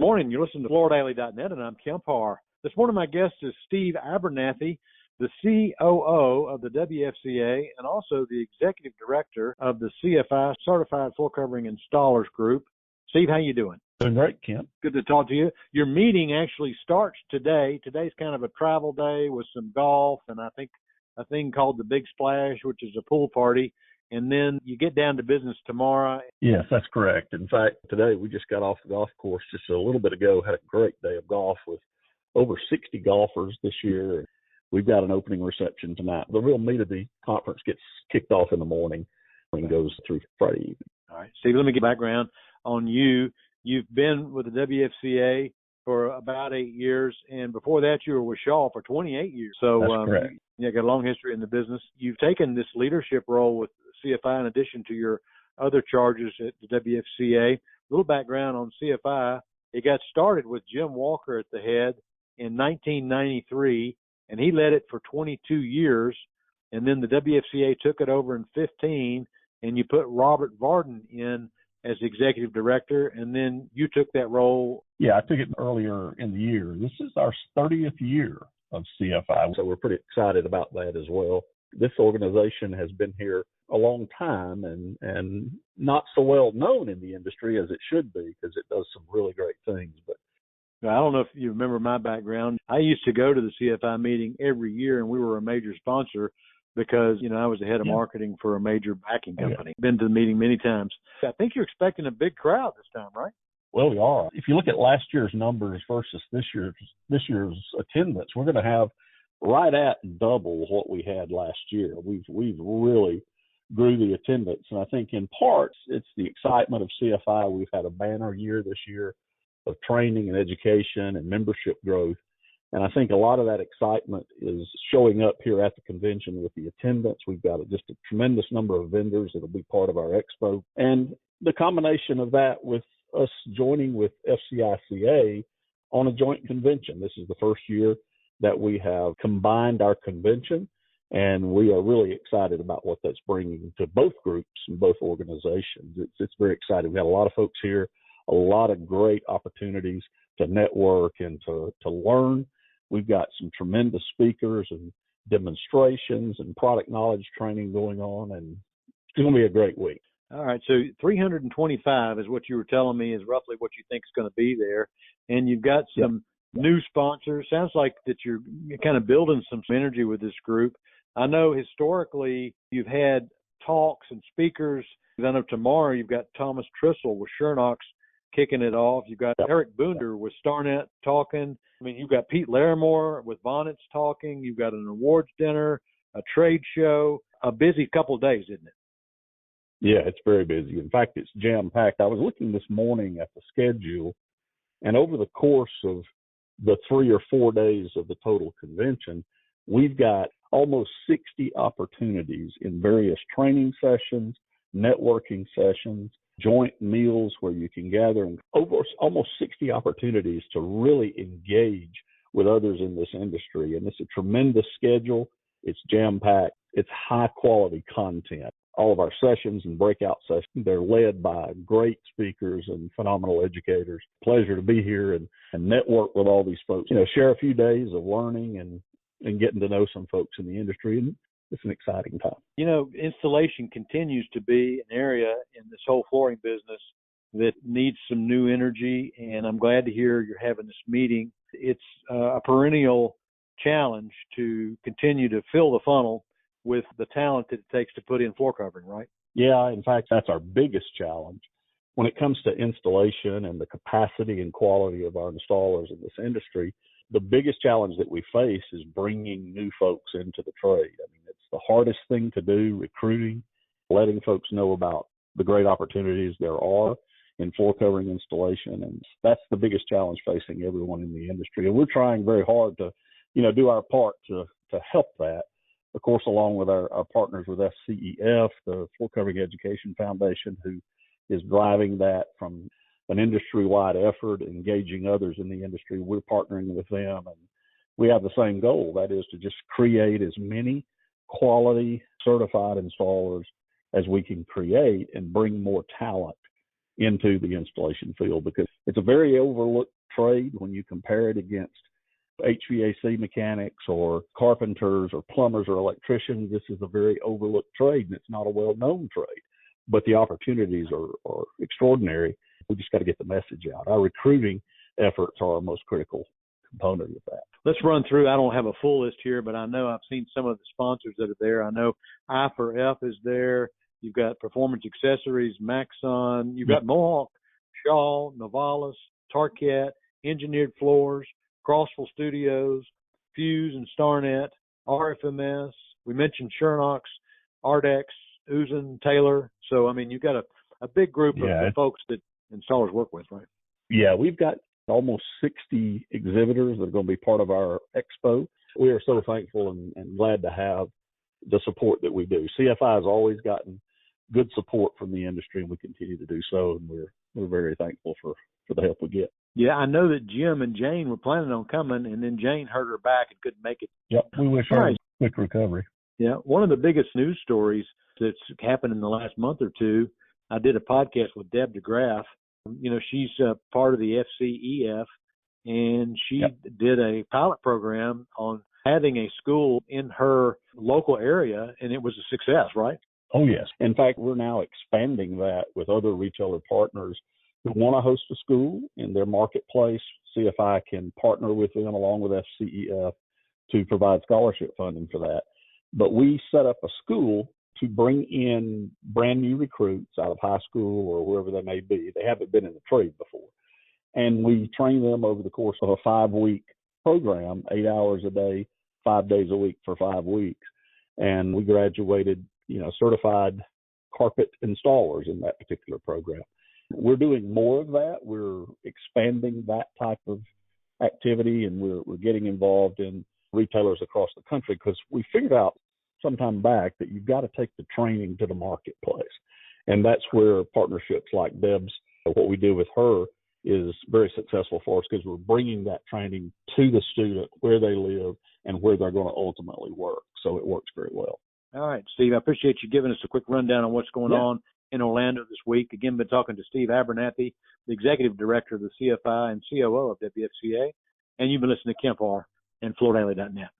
morning. You're listening to FloorDaily.net, and I'm Kemp Harr. This morning, my guest is Steve Abernathy, the COO of the WFCA and also the Executive Director of the CFI, Certified Floor Covering Installers Group. Steve, how you doing? Doing great, Kemp. Good to talk to you. Your meeting actually starts today. Today's kind of a travel day with some golf and I think a thing called the Big Splash, which is a pool party. And then you get down to business tomorrow. Yes, that's correct. In fact, today we just got off the golf course just a little bit ago, had a great day of golf with over 60 golfers this year. We've got an opening reception tonight. The real meat of the conference gets kicked off in the morning and goes through Friday evening. All right. Steve, let me get background on you. You've been with the WFCA for about 8 years, and before that you were with Shaw for 28 years. So that's correct. You got a long history in the business. You've taken this leadership role with CFI in addition to your other charges at the WFCA. A little background on CFI. It got started with Jim Walker at the head in 1993, and he led it for 22 years. And then the WFCA took it over in 15, and you put Robert Varden in as executive director, and then you took that role. Yeah, I took it earlier in the year. This is our 30th year of CFI, so we're pretty excited about that as well. This organization has been here a long time and not so well known in the industry as it should be because it does some really great things. But I don't know if you remember my background. I used to go to the CFI meeting every year, and we were a major sponsor because, I was the head of marketing for a major backing company. Been to the meeting many times. I think you're expecting a big crowd this time, right? Well, we are. If you look at last year's numbers versus this year's attendance, we're going to have right at double what we had last year. We've really grew the attendance, and I think in parts it's the excitement of CFI. We've had a banner year this year of training and education and membership growth. And I think a lot of that excitement is showing up here at the convention with the attendance. We've got just a tremendous number of vendors that'll be part of our expo. And the combination of that with us joining with FCICA on a joint convention. This is the first year that we have combined our convention, and we are really excited about what that's bringing to both groups and both organizations. It's very exciting. We got a lot of folks here, a lot of great opportunities to network and to learn. We've got some tremendous speakers and demonstrations and product knowledge training going on, and it's going to be a great week. All right, so 325 is what you were telling me is roughly what you think is going to be there, and you've got some new sponsors. Sounds like that you're kind of building some energy with this group. I know historically you've had talks and speakers. I know tomorrow you've got Thomas Trissel with Shernox kicking it off. You've got Eric Boonder with Starnet talking. I mean, you've got Pete Larimore with Bonnets talking. You've got an awards dinner, a trade show, a busy couple of days, isn't it? Yeah, it's very busy. In fact, it's jam-packed. I was looking this morning at the schedule, and over the course of the 3 or 4 days of the total convention, we've got almost 60 opportunities in various training sessions, networking sessions, joint meals where you can gather, and over almost 60 opportunities to really engage with others in this industry. And it's a tremendous schedule. It's jam-packed. It's high-quality content. All of our sessions and breakout sessions, they're led by great speakers and phenomenal educators. Pleasure to be here and network with all these folks. Share a few days of learning and getting to know some folks in the industry. And it's an exciting time. Installation continues to be an area in this whole flooring business that needs some new energy, and I'm glad to hear you're having this meeting. It's a perennial challenge to continue to fill the funnel with the talent that it takes to put in floor covering, right? Yeah, in fact, that's our biggest challenge. When it comes to installation and the capacity and quality of our installers in this industry, the biggest challenge that we face is bringing new folks into the trade. I mean, it's the hardest thing to do, recruiting, letting folks know about the great opportunities there are in floor covering installation. And that's the biggest challenge facing everyone in the industry. And we're trying very hard to, do our part to help that. Of course, along with our partners with FCEF, the Floor Covering Education Foundation, who is driving that from an industry-wide effort, engaging others in the industry. We're partnering with them, and we have the same goal. That is to just create as many quality certified installers as we can create and bring more talent into the installation field, because it's a very overlooked trade when you compare it against HVAC mechanics or carpenters or plumbers or electricians. This is a very overlooked trade, and it's not a well-known trade, but the opportunities are extraordinary. We just got to get the message out. Our recruiting efforts are our most critical component of that. Let's run through. I don't have a full list here, but I know I've seen some of the sponsors that are there. I know I4F is there. You've got Performance Accessories, Maxon. You've got Mohawk, Shaw, Novalis, Tarkett, Engineered Floors, Crossville Studios, Fuse and Starnet, RFMS. We mentioned Shernox, Ardex, Uzen, Taylor. So, I mean, you've got a big group of folks that installers work with, right? Yeah, we've got almost 60 exhibitors that are going to be part of our expo. We are so thankful and glad to have the support that we do. CFI has always gotten good support from the industry, and we continue to do so, and we're very thankful for the help we get. Yeah, I know that Jim and Jane were planning on coming, and then Jane hurt her back and couldn't make it. Yep, we wish her a quick recovery. Yeah, one of the biggest news stories that's happened in the last month or two, I did a podcast with Deb DeGraff. You know, she's part of the FCEF, and she did a pilot program on having a school in her local area, and it was a success, right? Oh, yes. In fact, we're now expanding that with other retailer partners who want to host a school in their marketplace. CFI can partner with them along with FCEF to provide scholarship funding for that. But we set up a school to bring in brand new recruits out of high school or wherever they may be. They haven't been in the trade before. And we train them over the course of a 5-week program, 8 hours a day, 5 days a week for 5 weeks. And we graduated, certified carpet installers in that particular program. We're doing more of that. We're expanding that type of activity, and we're getting involved in retailers across the country, because we figured out some time back that you've got to take the training to the marketplace. And that's where partnerships like Deb's, what we do with her, is very successful for us, because we're bringing that training to the student where they live and where they're going to ultimately work. So it works very well. All right, Steve, I appreciate you giving us a quick rundown on what's going on in Orlando this week. Again, been talking to Steve Abernathy, the Executive Director of the CFI and COO of WFCA. And you've been listening to Kemp Harr and FloorDaily.net.